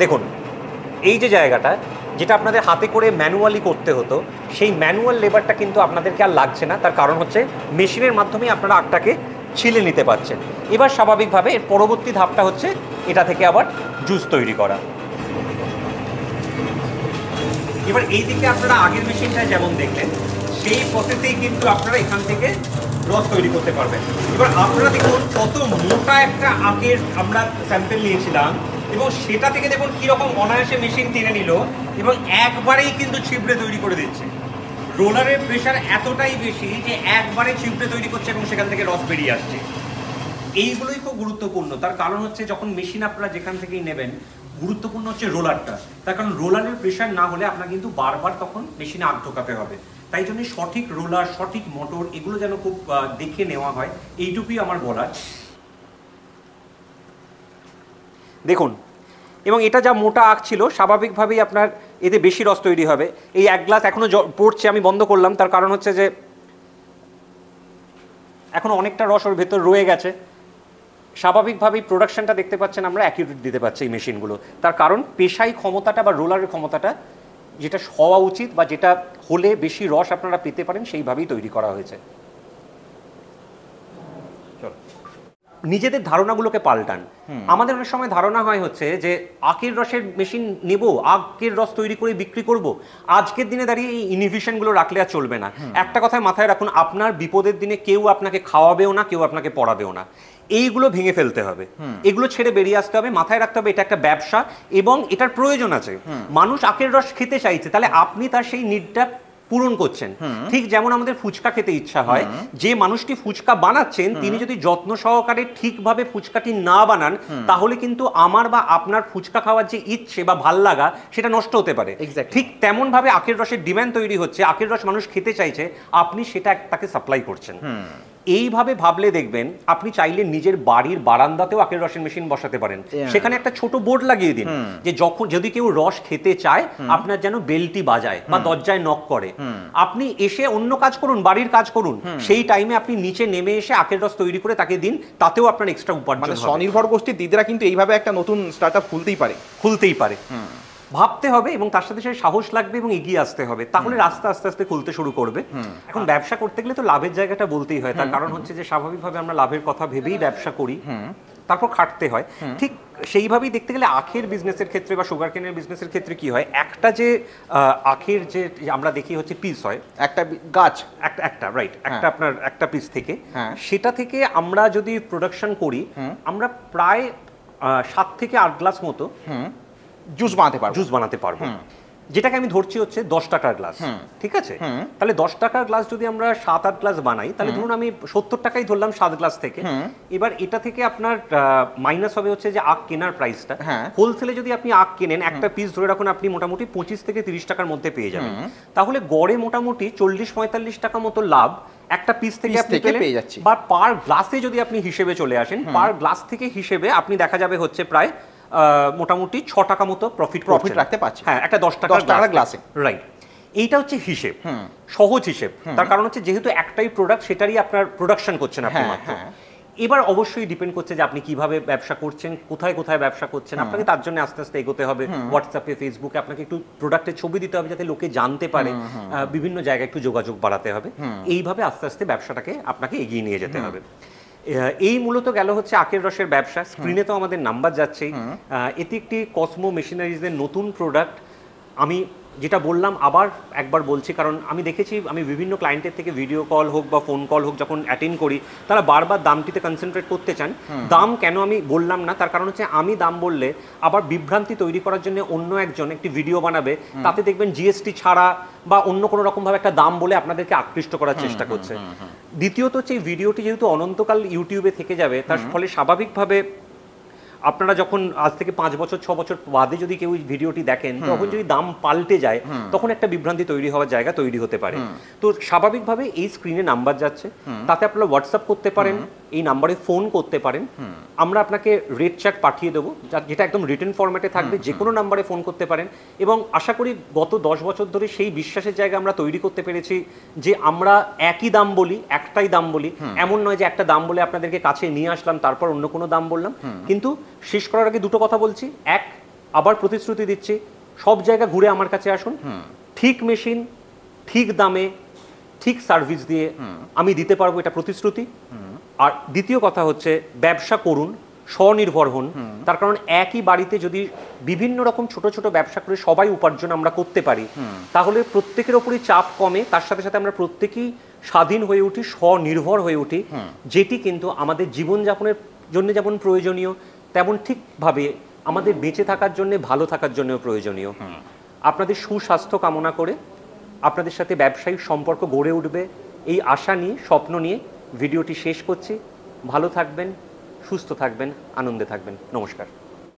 দেখুন এই যে জায়গাটা যেটা আপনাদের হাতে করে ম্যানুয়ালি করতে হতো, সেই ম্যানুয়াল লেবারটা কিন্তু আপনাদেরকে আর লাগছে না। তার কারণ হচ্ছে মেশিনের মাধ্যমেই আপনারা আখটাকে ছিলে নিতে পারছেন। এবার স্বাভাবিকভাবে এর পরবর্তী ধাপটা হচ্ছে এটা থেকে আবার জুস তৈরি করা। এবার এই দিকে আপনারা আগের মেশিনটা যেমন দেখলেন সেই প্রসেসেই কিন্তু আপনারা এখান থেকে রস তৈরি করতে পারবেন। এবার আপনারা দেখুন কত মোটা একটা আখের আমরা স্যাম্পেল নিয়েছিলাম, এবং সেটা থেকে দেখুন কিরকম অনায়াসে মেশিন টেনে নিল এবং একবারেই কিন্তু ছিবড়ে তৈরি করে দিচ্ছে। রোলারের প্রেশার এতটাই বেশি যে একবারে ছিবড়ে তৈরি করছে এবং সেখান থেকে রস বেরিয়ে আসছে। এইগুলোই খুব গুরুত্বপূর্ণ, তার কারণ হচ্ছে যখন মেশিন আপনারা যেখান থেকেই নেবেন, গুরুত্বপূর্ণ হচ্ছে রোলারটা। তার কারণ রোলারের প্রেশার না হলে আপনার কিন্তু বারবার তখন মেশিনে আগ ঢোকাতে হবে। তাই জন্য সঠিক রোলার, সঠিক মোটর এগুলো যেন খুব দেখে নেওয়া হয়, এইটুকুই আমার বলার। দেখুন, এবং এটা যা মোটা আখ ছিল স্বাভাবিকভাবেই আপনার এতে বেশি রস তৈরি হবে। এই এক গ্লাস এখনো পড়ছে, আমি বন্ধ করলাম, তার কারণ হচ্ছে যে এখনো অনেকটা রস ওর ভেতর রয়ে গেছে। স্বাভাবিকভাবেই প্রোডাকশনটা দেখতে পাচ্ছেন আমরা অ্যাকিউরেট দিতে পারছি এই মেশিনগুলো, তার কারণ পেশাই ক্ষমতাটা বা রোলারের ক্ষমতাটা যেটা হওয়া উচিত বা যেটা হলে বেশি রস আপনারা পেতে পারেন সেইভাবেই তৈরি করা হয়েছে। নিজেদের ধারণাগুলোকে পাল্টান। আমাদের অনেক সময় ধারণা হয় হচ্ছে যে আখের রসের মেশিন নেব, আখের রস তৈরি করে বিক্রি করব। আজকের দিনে দাঁড়িয়ে এই ইনহিবিশনগুলো রাখলে আর চলবে না। একটা কথায় মাথায় রাখুন, আপনার বিপদের দিনে কেউ আপনাকে খাওয়াবেও না, কেউ আপনাকে পড়াবেও না। এইগুলো ভেঙে ফেলতে হবে, এগুলো ছেড়ে বেরিয়ে আসতে হবে। মাথায় রাখতে হবে এটা একটা ব্যবসা এবং এটার প্রয়োজন আছে। মানুষ আখের রস খেতে চাইছে, তাহলে আপনি তার সেই নিডটা পূরণ করছেন। ঠিক যেমন আমাদের ফুচকা খেতে ইচ্ছা হয়, যে মানুষটি ফুচকা বানাচ্ছেন তিনি যদি যত্ন সহকারে ঠিকভাবে ফুচকাটি না বানান, তাহলে কিন্তু আমার বা আপনার ফুচকা খাওয়ার যে ইচ্ছে বা ভাল লাগা সেটা নষ্ট হতে পারে। ঠিক তেমন ভাবে আখের রসের ডিমান্ড তৈরি হচ্ছে, আখের রস মানুষ খেতে চাইছে, আপনি সেটা তাকে সাপ্লাই করছেন। এইভাবে ভাবলে দেখবেন আপনি চাইলে নিজের বাড়ির বারান্দাতেও আখের রসের মেশিন বসাতে পারেন। সেখানে একটা ছোট বোর্ড লাগিয়ে দিন যে যদি কেউ রস খেতে চায় আপনার যেন বেলটি বাজায় বা দরজায় নক করে। আপনি এসে অন্য কাজ করুন, বাড়ির কাজ করুন, সেই টাইমে আপনি নিচে নেমে এসে আখের রস তৈরি করে তাকে দিন, তাতেও আপনার এক্সট্রা উপার্জন হবে। স্বনির্ভর গোষ্ঠীর দিদিরা কিন্তু এইভাবে একটা নতুন স্টার্টআপ খুলতেই পারে। ভাবতে হবে এবং তার সাথে সাথে সাহস লাগবে এবং এগিয়ে আসতে হবে, তাহলে রাস্তা আস্তে আস্তে খুলতে শুরু করবে। এখন ব্যবসা করতে গেলে তো লাভের জায়গাটা বলতেই হয়, তার কারণ হচ্ছে যে স্বাভাবিকভাবে আমরা লাভের কথা ভেবেই ব্যবসা করি, তারপর খাটতে হয়। ঠিক সেইভাবেই দেখতে গেলে আখের বিজনেসের ক্ষেত্রে বা সুগার কেনের বিজনেসের ক্ষেত্রে কি হয়, একটা যে আখের যে আমরা দেখি হচ্ছে পিস হয়, একটা গাছ, একটা রাইট, একটা আপনার একটা পিস থেকে, সেটা থেকে আমরা যদি প্রোডাকশন করি আমরা প্রায় 7 থেকে 8 গ্লাস মতো জুস বানাতে পারবো, যেটাকে আমি ধরছি হচ্ছে 10 টাকার গ্লাস। ঠিক আছে, তাহলে 10 টাকার গ্লাস যদি আমরা 7-8 গ্লাস বানাই, তাহলে ধরুন আমি 70 টাকাই ধরলাম 7 গ্লাস থেকে। এবার এটা থেকে আপনার মাইনাস হবে হচ্ছে যে আখ কেনার প্রাইসটা। হোলসেলে যদি আপনি আখ কেনেন, একটা পিস ধরে রাখুন আপনি মোটামুটি 25 থেকে 30 টাকার মধ্যে পেয়ে যাবেন, তাহলে গড়ে মোটামুটি 40-45 টাকা মতো লাভ একটা পিস থেকে আপনি পেয়ে যাচ্ছেন। বা পার গ্লাসে যদি আপনি হিসেবে চলে আসেন, পার গ্লাস থেকে হিসেবে আপনি দেখা যাবে হচ্ছে প্রায় মোটামুটি 6 টাকা মতো প্রফিট রাখতে পারছি। হ্যাঁ, একটা 10 টাকার গ্লাসে, রাইট। এইটা হচ্ছে হিসেব, সহজ হিসেব। তার কারণ হচ্ছে যেহেতু একটাই প্রোডাক্ট, সেটারই আপনার প্রোডাকশন করছেন আপনি মাত্র। এবার অবশ্যই ডিপেন্ড করছে যে আপনি কিভাবে ব্যবসা করছেন, কোথায় কোথায় ব্যবসা করছেন। আপনাকে তার জন্য আস্তে আস্তে এগোতে হবে। হোয়াটসঅ্যাপে, ফেসবুকে আপনাকে একটু প্রোডাক্টের ছবি দিতে হবে যাতে লোকে জানতে পারে, বিভিন্ন জায়গায় একটু যোগাযোগ বাড়াতে হবে। এইভাবে আস্তে আস্তে ব্যবসাটাকে আপনাকে এগিয়ে নিয়ে যেতে হবে। এই মূলত গেল হচ্ছে আখের রসের ব্যবসা। স্ক্রিনে তো আমাদের নাম্বার যাচ্ছেই। এটি একটি কসমো মেশিনারিজের নতুন প্রোডাক্ট। আমি যেটা বললাম আবার একবার বলছি, কারণ আমি দেখেছি আমি বিভিন্ন ক্লায়েন্টের থেকে ভিডিও কল হোক বা ফোন কল হোক যখন অ্যাটেন্ড করি, তারা বারবার দামটিতে কনসেন্ট্রেট করতে চান। দাম কেন আমি বললাম না, তার কারণ হচ্ছে আমি দাম বললে আবার বিভ্রান্তি তৈরি করার জন্য অন্য একজন একটি ভিডিও বানাবে, তাতে দেখবেন জিএসটি ছাড়া বা অন্য কোনো রকমভাবে একটা দাম বলে আপনাদেরকে আকৃষ্ট করার চেষ্টা করছে। দ্বিতীয়ত হচ্ছে এই ভিডিওটি যেহেতু অনন্তকাল ইউটিউবে থেকে যাবে, তার ফলে স্বাভাবিকভাবে আপনারা যখন আজ থেকে 5 বছর 6 বছর বাদে যদি কেউ ভিডিওটি দেখেন, তখন যদি দাম পাল্টে যায় তখন একটা বিভ্রান্তি তৈরি হওয়ার জায়গা তৈরি হতে পারে। তো স্বাভাবিকভাবে এই স্ক্রিনে নাম্বার যাচ্ছে, তাতে আপনারা হোয়াটসঅ্যাপ করতে পারেন, এই নাম্বারে ফোন করতে পারেন। আমরা আপনাকে রেট চার্ট পাঠিয়ে দেবো, যেটা একদম রিটেন ফরম্যাটে থাকবে। যে কোনো নাম্বারে ফোন করতে পারেন এবং আশা করি গত 10 বছর ধরে সেই বিশ্বাসের জায়গা আমরা তৈরি করতে পেরেছি যে আমরা একই দাম বলি, একটাই দাম বলি। এমন নয় যে একটা দাম বলে আপনাদেরকে কাছে নিয়ে আসলাম তারপর অন্য কোনো দাম বললাম। কিন্তু শেষ করার আগে দুটো কথা বলছি। এক, আবার প্রতিশ্রুতি দিচ্ছি, সব জায়গা ঘুরে আমার কাছে আসুন, ঠিক মেশিন, ঠিক দামে, ঠিক সার্ভিস দিয়ে আমি দিতে পারবো, এটা প্রতিশ্রুতি। আর দ্বিতীয় কথা হচ্ছে ব্যবসা করুন, স্বনির্ভর হন। তার কারণ একই বাড়িতে যদি বিভিন্ন রকম ছোট ছোট ব্যবসা করে সবাই উপার্জন আমরা করতে পারি, তাহলে প্রত্যেকের ওপরই চাপ কমে, তার সাথে সাথে আমরা প্রত্যেকেই স্বাধীন হয়ে উঠি, স্বনির্ভর হয়ে উঠি, যেটি কিন্তু আমাদের জীবনযাপনের জন্য যেমন প্রয়োজনীয়, তেমন ঠিকভাবে আমাদের বেঁচে থাকার জন্য, ভালো থাকার জন্যও প্রয়োজনীয়। আপনাদের সুস্বাস্থ্য কামনা করে আপনাদের সাথে ব্যবসায়িক সম্পর্ক গড়ে উঠবে এই আশা নিয়ে, স্বপ্ন নিয়ে ভিডিওটি শেষ করছি। ভালো থাকবেন, সুস্থ থাকবেন, আনন্দে থাকবেন। নমস্কার।